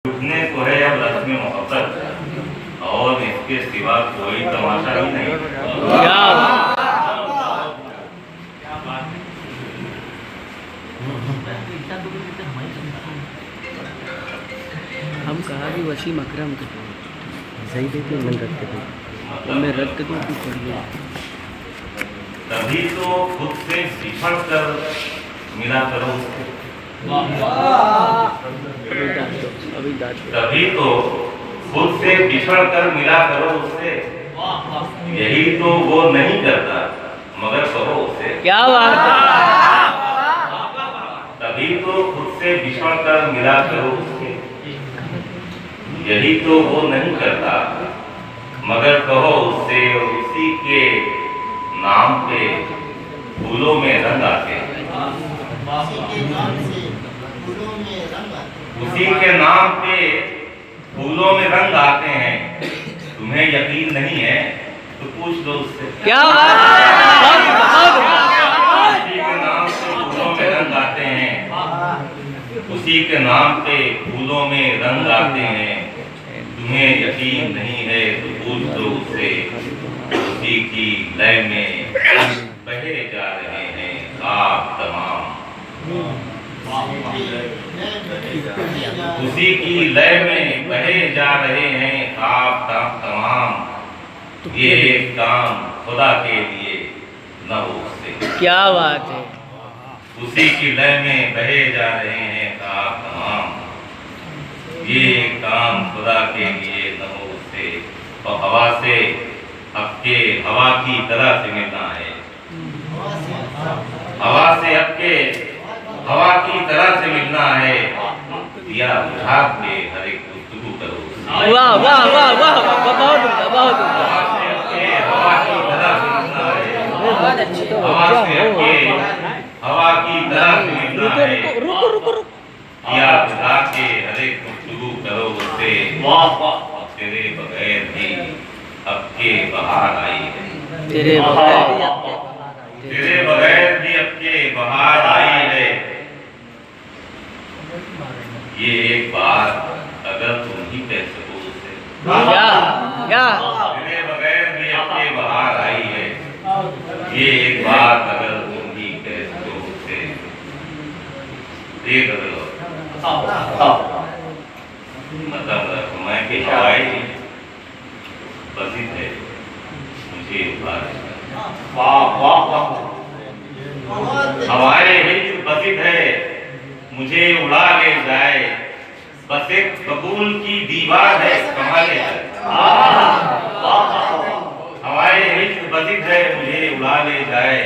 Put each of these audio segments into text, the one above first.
उठने को है अब रस्म मोहब्बत और इसके सिवा कोई तमाशा ही नहीं। हम कहा भी वसीम अकरम के सही देते मन रख के तो मैं रख दूँ कि पढ़ गया तभी तो खुद से बिछड़ कर मिला करो उससे। अभी दाद तभी तो खुद से बिछड़ कर मिला करो उससे। यही तो वो नहीं करता मगर कहो उससे। क्या बात है। तभी तो खुद से बिछड़ कर मिला करो उससे। यही तो वो नहीं करता मगर कहो उससे। और उसी के नाम पे फूलों में रंग आते हैं। उसी के नाम पे फूलों में रंग आते हैं। तुम्हें यकीन नहीं है तो पूछ लो उससे। क्या बात उसी के नाम पे फूलों में रंग आते हैं। उसी के नाम पे फूलों में रंग आते हैं। तुम्हें यकीन नहीं है तो पूछ लो उससे। उसी की लय में बहे जा रहे हैं आप तमाम। उसी की लय में बहे जा रहे हैं आप तमाम। ये एक काम खुदा के लिए न हो उससे। क्या बात है। उसी की लय में बहे जा रहे हैं आप तमाम। ये एक काम खुदा के लिए न हो उससे। और हवा से आपके हवा की तरह से मिलना है। हवा से आपके हवा की तरह से मिलना है। या बुझा के हर एक गुफ्तगू करो। वाह वाह वाह वाह बहुत बहुत हवा से आपके हवा की तरह से मिलना है। बहुत अच्छी तो हवा से आपके हवा की तरह से मिलना है। रुको रुको रुको या बुझा के हर एक गुफ्तगू करो उससे। तेरे बगैर भी आपके बहार आई है। तेरे तेरे बगैर भी आपके बहार आई है। ये एक बात अगर तुम ही कह सको उससे। क्या तेरे बगैर भी आपके बहार आई है। ये एक बात अगर तुम ही कह सको उससे। देख लो मतलब मैं कि हवाई पसंद है मुझे हवाए हिंद पसंद है मुझे उड़ा ले जाए। बस एक बबूल की दीवार है कमाले जाए। हवाए हिंद पसंद है मुझे उड़ा ले जाए।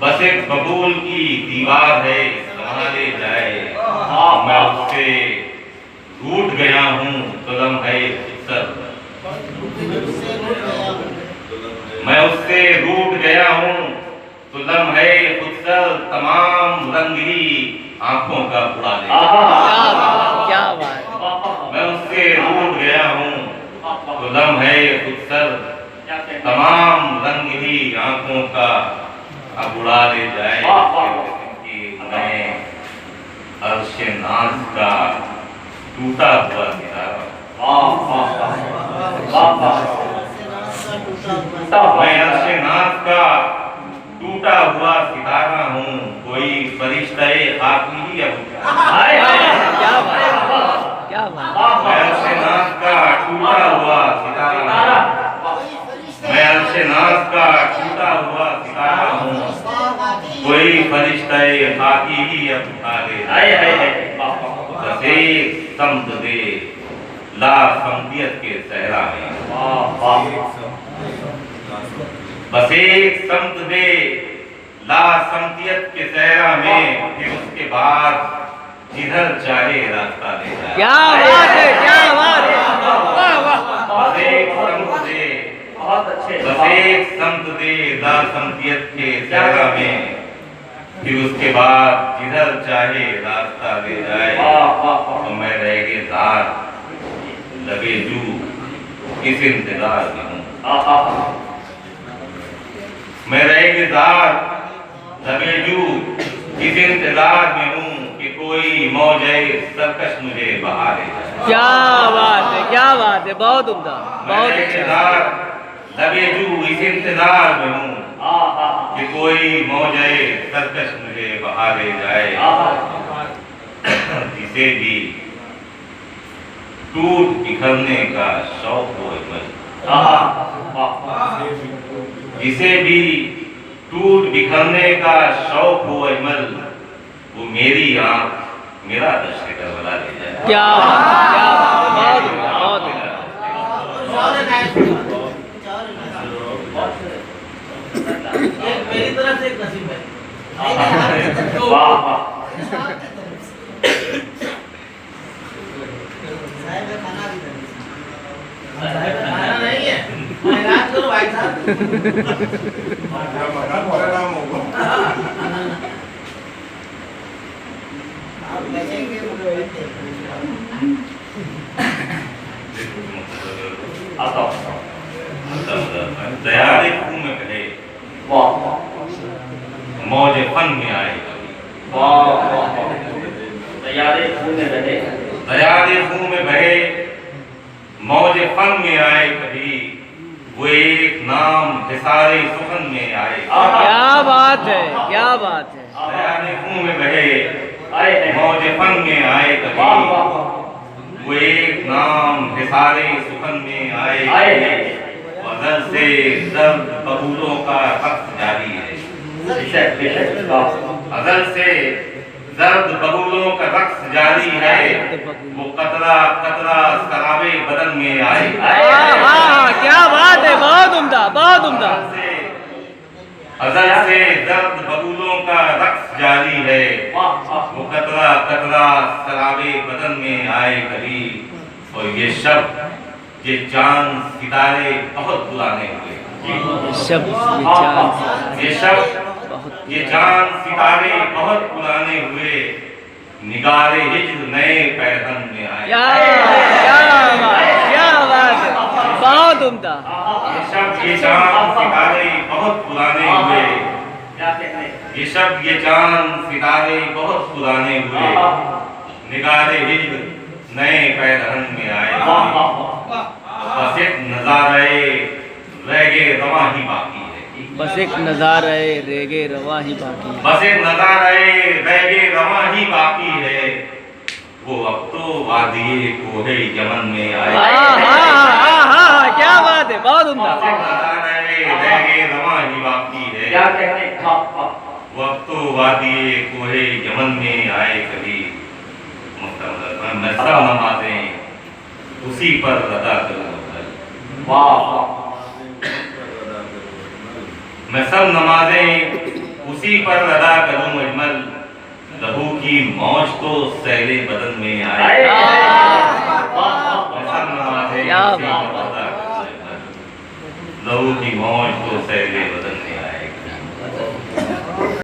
बस एक बबूल की दीवार है कमा ले जाए। मैं उससे रूठ गया हूँ कलम है सर। मैं उससे रूठ गया हूँ तो लम है खुदसर। तमाम रंगली आंखों का उड़ा ले। क्या बात। मैं उससे रूठ गया हूँ तो लम है खुदसर। तमाम रंगली आंखों का अब उड़ा ले जाए। कि मैं अर्श नाज का टूटा हुआ सितारा। मैं अर्श नाज का टूटा हुआ सितारा हूँ। कोई फरिश्ता खाकी ही अब क्या बात। मैं अर्श नाज का टूटा हुआ सितारा हूँ। मैं अर्श नाज का टूटा हुआ सितारा हूँ। कोई फरिश्ता खाकी ही अब उठा ले। बस एक समत दे ला समतियत के सहरा में। बस एक समत दे ला समतियत के सहरा में। फिर उसके बाद जिधर चाहे रास्ता ले जाए। क्या बात है। क्या बात है। वाह वाह। बस एक समत दे बस एक समत दे ला समतियत के सहरा में। फिर उसके बाद जिधर चाहे रास्ता ले जाए। तो मैं रहेगे दार लगे जू किस इंतजार में हूँ। मैं रहेगे दार लगे जू किस इंतजार में हूँ कि कोई मौजे सरकश मुझे बहा ले जाए। क्या बात है, बहुत उम्दा, बहुत मैं अच्छा। इंतजार लगे जू इस इंतजार में हूँ कि कोई मौजे सरकश मुझे बहा ले जाए। जिसे भी टूट बिखरने का शौक हो अजमल, जिसे भी टूट बिखरने का शौक हो अजमल, वो मेरी आंख मेरा दर्श करबला ले जाए। क्या बात है, बहुत उम्दा, मेरी तरफ से एक नसीब है। साहब का खाना भी दे। साहब का खाना नहीं है, रात करो भाई साहब। आप बचेंगे दयारे खून में बहे मौज फन में आए कभी, दयारे खून में बहे मौज फन में आए कभी, वो एक नाम हिसारे सुखन में आए। क्या बात है, क्या बात है। दयारे खून में बहे मौज फन में आए कभी, वो एक नाम हिसारे सुखन में आए। अज़ल से दर्द बबूलों का रक्त जारी है, अज़ल से दर्द बबूलों का रक्त जारी है। वो कतरा कतरा सराबे बदन में आए। क्या बात है, बहुत उम्दा, बहुत उम्दा। अज़ल से दर्द बबूलों का रक्त जारी है। वो कतरा कतरा सराबे बदन में आए कभी। और ये शब्द ये चांद सितारे बहुत पुराने हुए। ये शब्द, ये चांद सितारे बहुत पुराने हुए, निगारे हिज्र नए पैरहन में आए। क्या बात है, बहुत उम्दा। ये चांद सितारे बहुत पुराने हुए, ये शब्द ये चांद सितारे बहुत पुराने हुए, निगारे हिज्र नए पैरहन में आए। बस एक नजारे रह रवा ही बाकी है, बस एक नजारे रेगे रवा ही बाकी है। बस एक नजारे रह रवा ही बाकी है। वो अब तो वादिये कोहे यमन में आए। क्या बात है, बहुत उम्दा। बस एक नजारे रह रवा ही बाकी है। वो अब तो वादिये कोहे यमन में आए कभी। मैं सब नमाजें उसी पर अदा करूं, मैं सब नमाजें उसी पर अदा करूं अजमल। लहू की मौज तो सैले बदन में आए। मैं सब नमाजें उसी पर अदा करूं अजमल। लहू की मौज तो सैले बदन